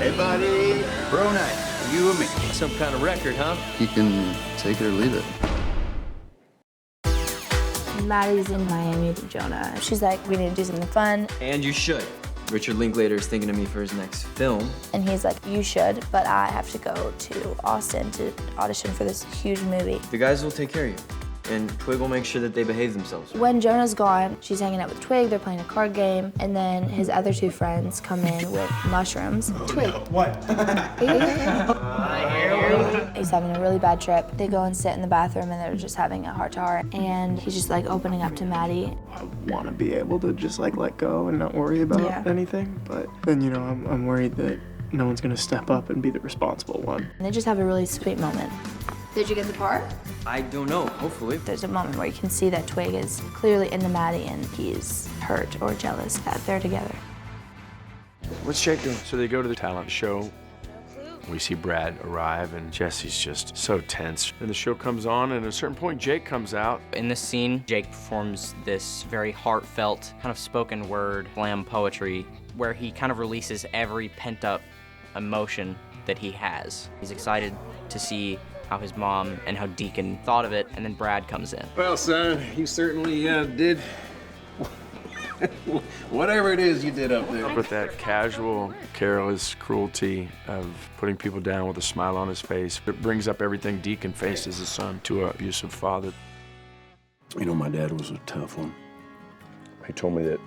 Hey, buddy. Bro night. You and me. Some kind of record, huh? You can take it or leave it. Maddie's in Miami with Jonah. She's like, we need to do something fun. And you should. Richard Linklater is thinking of me for his next film. And he's like, you should, but I have to go to Austin to audition for this huge movie. The guys will take care of you. And Twig will make sure that they behave themselves. When Jonah's gone, she's hanging out with Twig, they're playing a card game, and then his other two friends come in with mushrooms. Twig. No. What? He's having a really bad trip. They go and sit in the bathroom and they're just having a heart-to-heart. And he's just like opening up to Maddie. I want to be able to just like let go and not worry about anything. But then, you know, I'm worried that no one's gonna step up and be the responsible one. And they just have a really sweet moment. Did you get the part? I don't know, hopefully. There's a moment where you can see that Twig is clearly into Maddie and he's hurt or jealous that they're together. What's Jake doing? So they go to the talent show. We see Brad arrive, and Jesse's just so tense. And the show comes on, and at a certain point, Jake comes out. In this scene, Jake performs this very heartfelt, kind of spoken word, slam poetry, where he kind of releases every pent-up emotion that he has. He's excited to see how his mom and how Deacon thought of it, and then Brad comes in. Well, son, you certainly did whatever it is you did up there. With that casual, careless cruelty of putting people down with a smile on his face, it brings up everything Deacon faced as a son to an abusive father. You know, my dad was a tough one. He told me that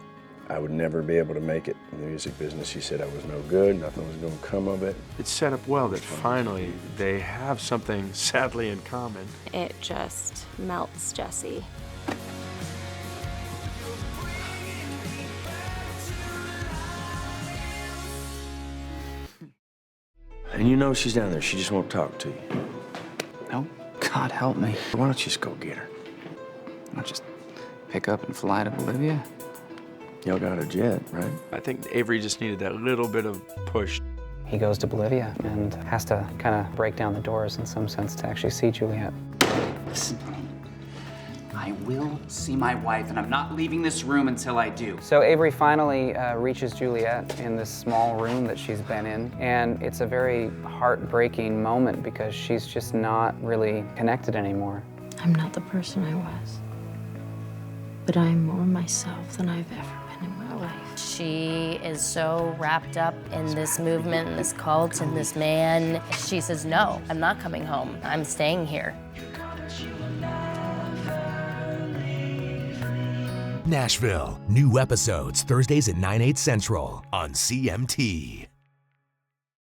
I would never be able to make it in the music business. He said I was no good, nothing was going to come of it. It's set up well that finally they have something sadly in common. It just melts Jesse. And you know she's down there. She just won't talk to you. No, God help me. Why don't you just go get her? I'll just pick up and fly to Bolivia. Y'all got a jet, right? I think Avery just needed that little bit of push. He goes to Bolivia and has to kind of break down the doors in some sense to actually see Juliet. Listen, I will see my wife, and I'm not leaving this room until I do. So Avery finally reaches Juliet in this small room that she's been in, and it's a very heartbreaking moment because she's just not really connected anymore. I'm not the person I was, but I'm more myself than I've ever been in my life. She is so wrapped up in this movement, and this cult, and this man. She says, no, I'm not coming home. I'm staying here. Nashville. New episodes Thursdays at 9/8 Central on CMT.